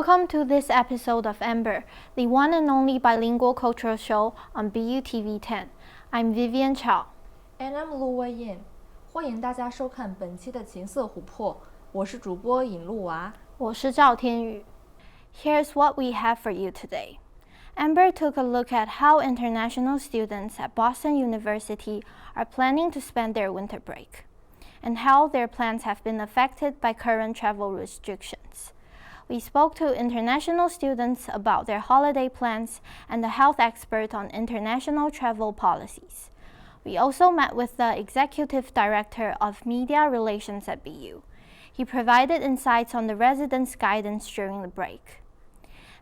Welcome to this episode of Amber, the one and only bilingual cultural show on BUTV 10. I'm Vivian Chao. And I'm Lu Wei-Yin. 欢迎大家收看本期的《情色琥珀》，我是主播尹露娃，我是赵天宇。Here's what we have for you today. Amber took a look at how international students at Boston University are planning to spend their winter break, and how their plans have been affected by current travel restrictions. We spoke to international students about their holiday plans and the health expert on international travel policies. We also met with the executive director of media relations at BU. He provided insights on the residents' guidance during the break.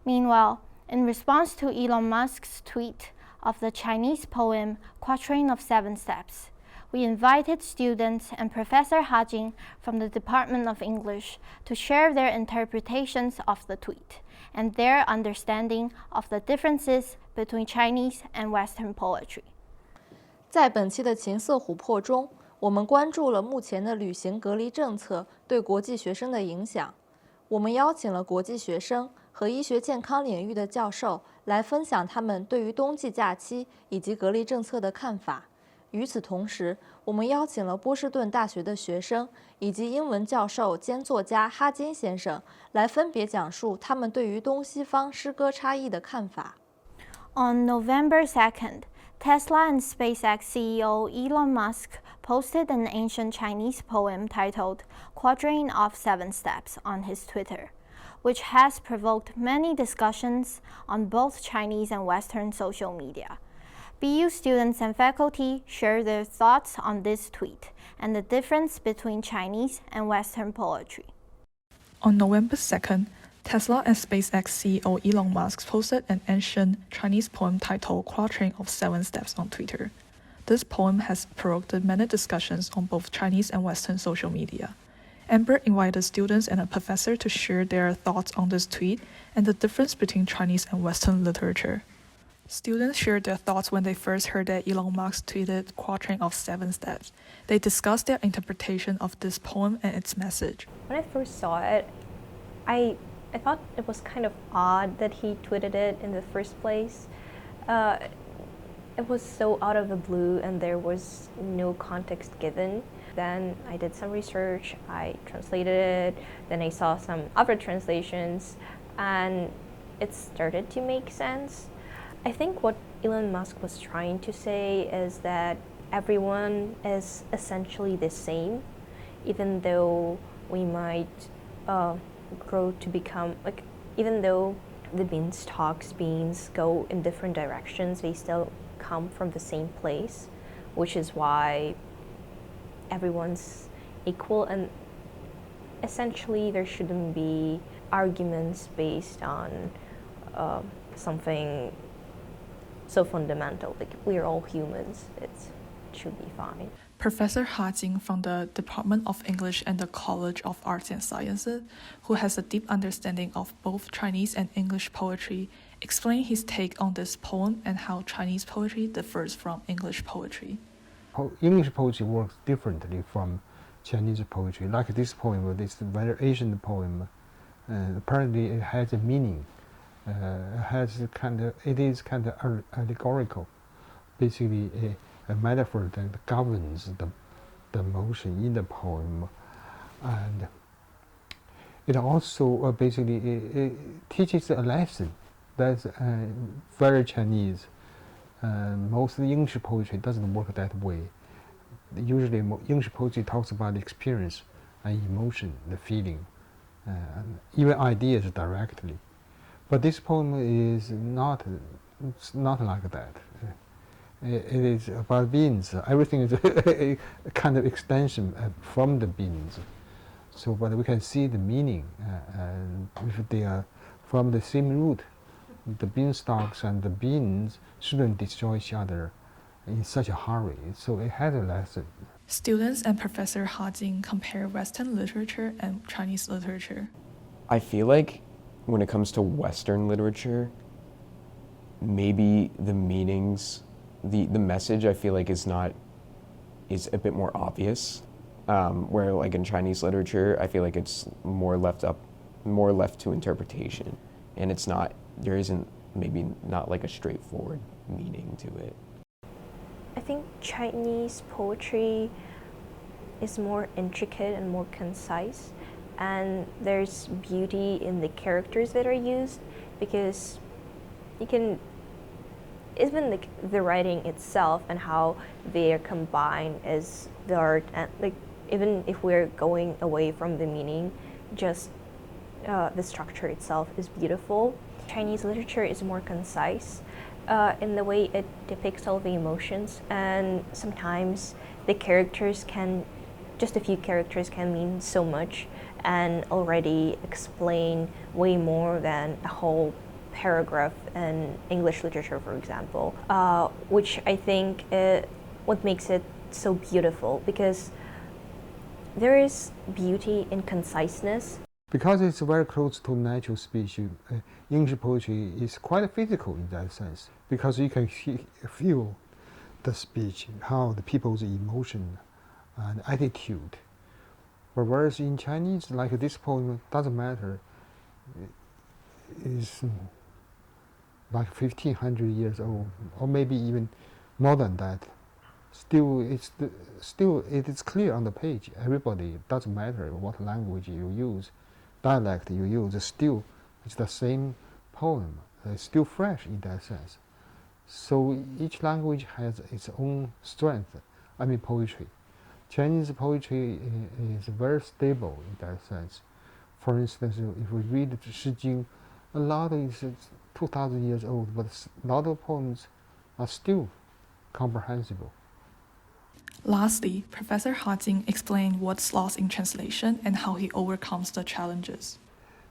Meanwhile, in response to Elon Musk's tweet of the Chinese poem Quatrain of Seven Steps, we invited students and Professor Ha Jing from the Department of English to share their interpretations of the tweet and their understanding of the differences between Chinese and Western poetry. 在本期的《情色琥珀》中，我们关注了目前的旅行隔离政策对国际学生的影响。我们邀请了国际学生和医学健康领域的教授来分享他们对于冬季假期以及隔离政策的看法。与此同时，我们邀请了波士顿大学的学生以及英文教授兼作家哈金先生来分别讲述他们对于东西方诗歌差异的看法。On November 2nd, Tesla and SpaceX CEO Elon Musk posted an ancient Chinese poem titled Quatrain of Seven Steps on his Twitter, which has provoked many discussions on both Chinese and Western social media. BU students and faculty share their thoughts on this tweet and the difference between Chinese and Western poetry. On November 2nd, Tesla and SpaceX CEO Elon Musk posted an ancient Chinese poem titled Quatrain of Seven Steps on Twitter. This poem has provoked many discussions on both Chinese and Western social media. Amber invited students and a professor to share their thoughts on this tweet and the difference between Chinese and Western literature. Students shared their thoughts when they first heard that Elon Musk tweeted Quatrain of Seven Steps. They discussed their interpretation of this poem and its message. When I first saw it, I thought it was kind of odd that he tweeted it in the first place. It was so out of the blue and there was no context given. Then I did some research, I translated it, then I saw some other translations, and it started to make sense. I think what Elon Musk was trying to say is that everyone is essentially the same, even though we might grow to become, even though the beans go in different directions, they still come from the same place, which is why everyone's equal, and essentially there shouldn't be arguments based on something so fundamental. Like, we're all humans, it should be fine. Professor Ha Jing from the Department of English and the College of Arts and Sciences, who has a deep understanding of both Chinese and English poetry, explained his take on this poem and how Chinese poetry differs from English poetry. English poetry works differently from Chinese poetry. Like this poem, this very ancient poem, apparently it has a meaning. It is kind of allegorical, basically a metaphor that governs the motion in the poem, and it also basically it teaches a lesson that's very Chinese. Most English poetry doesn't work that way. Usually, English poetry talks about the experience and emotion, the feeling, and even ideas directly. But this poem is not like that. It is about beans. Everything is a kind of extension from the beans. So, but we can see the meaning, and if they are from the same root, the beanstalks and the beans shouldn't destroy each other in such a hurry. So it has a lesson. Students and Professor Ha Jing compare Western literature and Chinese literature. I feel like when it comes to Western literature, maybe the meanings, the message I feel like is a bit more obvious. Where like in Chinese literature, I feel like it's more left up more left to interpretation, and there isn't maybe not like a straightforward meaning to it. I think Chinese poetry is more intricate and more concise, and there's beauty in the characters that are used, because you can, even the writing itself and how they are combined as the art, and like even if we're going away from the meaning, just the structure itself is beautiful. Chinese literature is more concise in the way it depicts all the emotions, and sometimes the characters can, just a few characters can mean so much and already explain way more than a whole paragraph in English literature, for example, which I think what makes it so beautiful, because there is beauty in conciseness. Because it's very close to natural speech, English poetry is quite physical in that sense, because you can feel the speech, how the people's emotion and attitude. Whereas in Chinese, like this poem, doesn't matter, is like 1500 years old, or maybe even more than that. Still, it is clear on the page. Everybody, it doesn't matter what language you use, dialect you use, still it's the same poem. It's still fresh in that sense. So each language has its own strength. I mean, poetry. Chinese poetry is very stable in that sense. For instance, if we read the Shi Jing, a lot is 2,000 years old, but a lot of poems are still comprehensible. Lastly, Professor Ha Jing explained what's lost in translation and how he overcomes the challenges.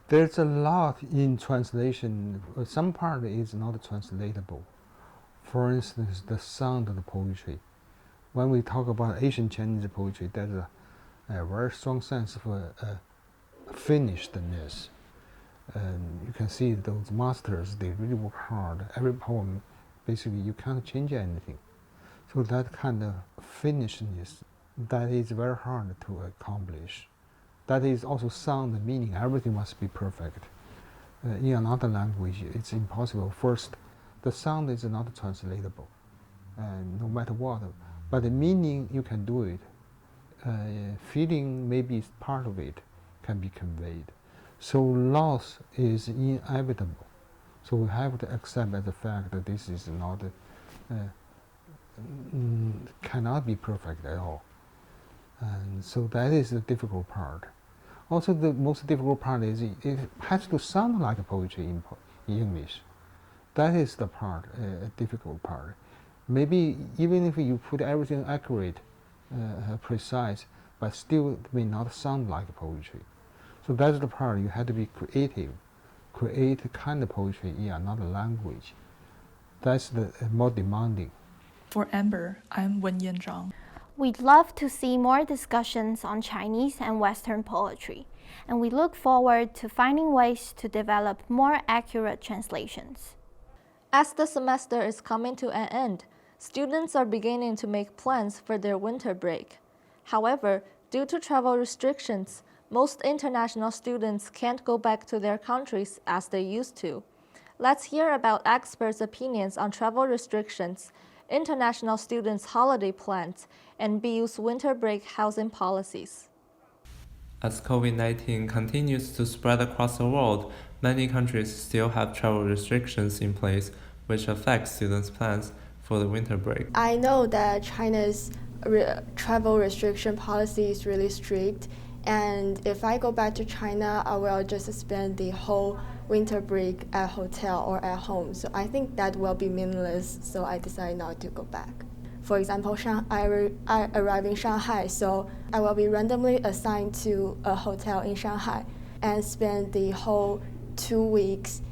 There's a lot in translation. Some part is not translatable. For instance, the sound of the poetry. When we talk about Asian Chinese poetry, there's a very strong sense of finishedness. And you can see those masters, they really work hard. Every poem, basically, you can't change anything. So that kind of finishedness, that is very hard to accomplish. That is also sound, meaning, everything must be perfect. In another language, it's impossible. First, the sound is not translatable, no matter what. But the meaning, you can do it. Feeling, maybe part of it can be conveyed. So loss is inevitable. So we have to accept as a fact that this is not, cannot be perfect at all. And so that is the difficult part. Also, the most difficult part is it has to sound like a poetry in English. That is the part, difficult part. Maybe even if you put everything accurate, precise, but still it may not sound like poetry. So that's the part, you have to be creative, create a kind of poetry in another language. That's the more demanding. For Amber, I'm Wenyan Zhang. We'd love to see more discussions on Chinese and Western poetry, and we look forward to finding ways to develop more accurate translations. As the semester is coming to an end, students are beginning to make plans for their winter break. However, due to travel restrictions, most international students can't go back to their countries as they used to. Let's hear about experts' opinions on travel restrictions, international students' holiday plans, and BU's winter break housing policies. As COVID-19 continues to spread across the world, many countries still have travel restrictions in place, which affect students' plans for the winter break. I know that China's travel restriction policy is really strict, and if I go back to China, I will just spend the whole winter break at hotel or at home. So I think that will be meaningless, so I decided not to go back. For example, I arrive in Shanghai, so I will be randomly assigned to a hotel in Shanghai and spend the whole 2 weeks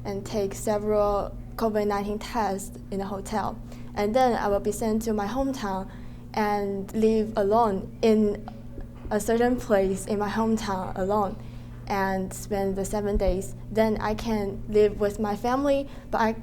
and take several COVID-19 tests in the hotel. And then I will be sent to my hometown and live alone in a certain place in my hometown alone and spend the 7 days. Then I can live with my family, but I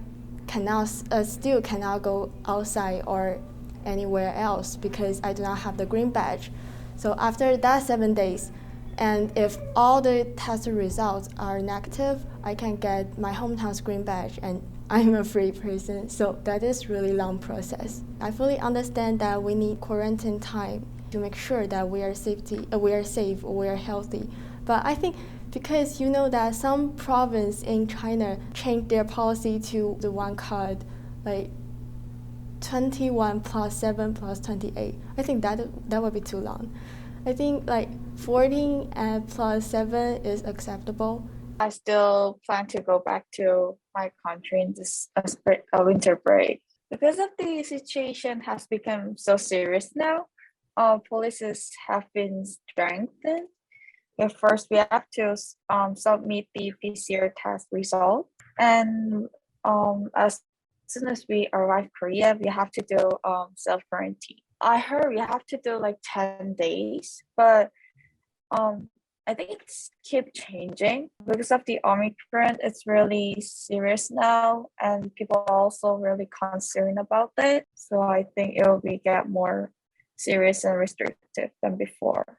still cannot go outside or anywhere else because I do not have the green badge. So after that 7 days, And if all the test results are negative, I can get my hometown's green badge and I'm a free person. So that is really long process. I fully understand that we need quarantine time to make sure that we are safe, we are healthy. But I think because you know that some province in China changed their policy to the one card, like 21 plus 7 plus 28. I think that would be too long. I think like 14 and plus 7 is acceptable. I still plan to go back to my country in this winter break. Because of the situation has become so serious now, policies have been strengthened. But first, we have to submit the PCR test result. And as soon as we arrive Korea, we have to do self-quarantine. I heard we have to do like 10 days, but I think it's keep changing because of the Omicron. It's really serious now, and people are also really concerned about it. So I think it will get more serious and restrictive than before.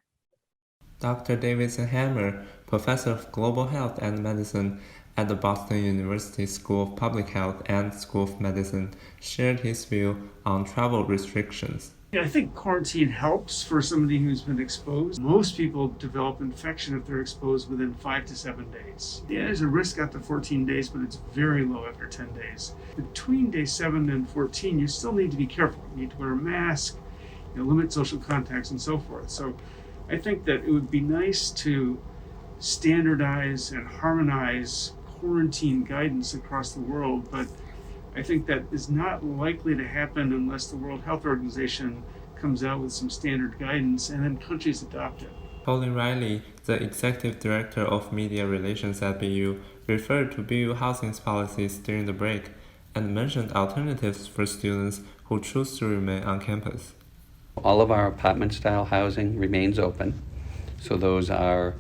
Dr. Davidson Hammer, professor of global health and medicine at the Boston University School of Public Health and School of Medicine, shared his view on travel restrictions. I think quarantine helps for somebody who's been exposed. Most people develop infection if they're exposed within 5 to 7 days. Yeah, there's a risk after 14 days, but it's very low after 10 days. Between day 7 and 14, you still need to be careful. You need to wear a mask, limit social contacts, and so forth. So I think that it would be nice to standardize and harmonize quarantine guidance across the world, but I think that is not likely to happen unless the World Health Organization comes out with some standard guidance and then countries adopt it. Colin Riley, the executive director of media relations at BU, referred to BU Housing's policies during the break and mentioned alternatives for students who choose to remain on campus. All of our apartment-style housing remains open. So those are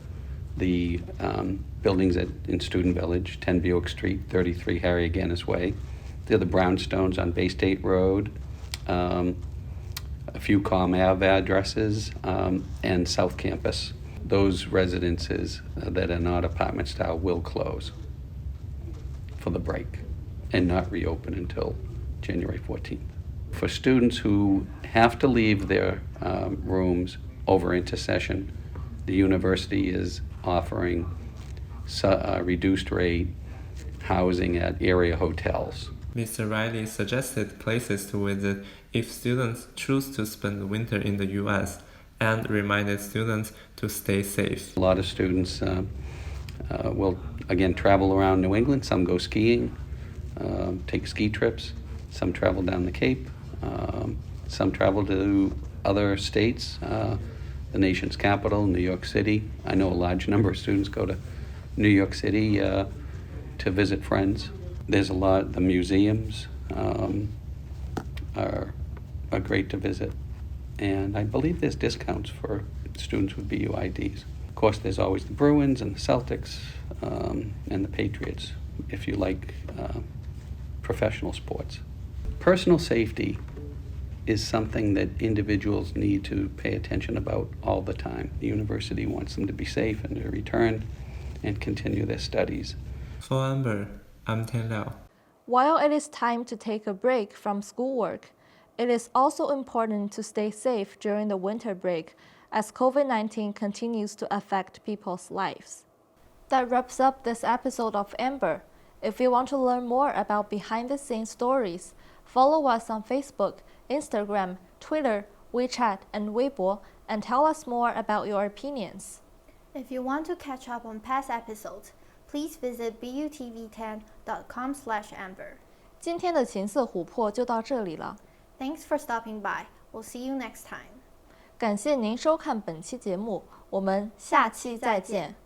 the buildings in Student Village, 10 Buick Street, 33 Harry Gannis Way. They're the brownstones on Bay State Road, a few Calm Ave addresses, and South Campus. Those residences that are not apartment style will close for the break and not reopen until January 14th. For students who have to leave their rooms over intersession, the university is offering reduced rate housing at area hotels. Mr. Riley suggested places to visit if students choose to spend the winter in the U.S. and reminded students to stay safe. A lot of students will, again, travel around New England. Some go skiing, take ski trips. Some travel down the Cape. Some travel to other states, the nation's capital, New York City. I know a large number of students go to New York City to visit friends. There's a lot, the museums are great to visit. And I believe there's discounts for students with BU IDs. Of course, there's always the Bruins and the Celtics and the Patriots, if you like professional sports. Personal safety is something that individuals need to pay attention about all the time. The university wants them to be safe and to return and continue their studies. For Amber, I'm Tian Liao. While it is time to take a break from schoolwork, it is also important to stay safe during the winter break as COVID-19 continues to affect people's lives. That wraps up this episode of Amber. If you want to learn more about behind-the-scenes stories, follow us on Facebook, Instagram, Twitter, WeChat, and Weibo, and tell us more about your opinions. If you want to catch up on past episodes, please visit butv10.com/amber. 今天的琴瑟琥珀就到这里了， Thanks for stopping by. We'll see you next time. 感谢您收看本期节目，我们下期再见。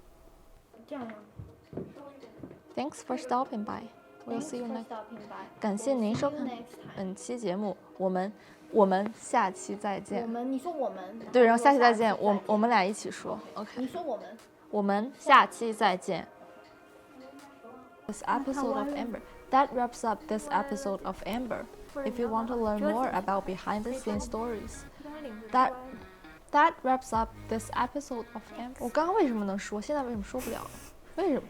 Thanks for stopping by. We'll see you next. 感谢您收看本期节目，我们下期再见。你说我们。对，然后下期再见，我们俩一起说。OK。你说我们。我们下期再见。This episode of Amber. That wraps up this episode of Amber. If you want to learn more about behind-the-scenes stories, that That wraps up this episode of Amber. 我刚刚为什么能说，现在为什么说不了？为什么？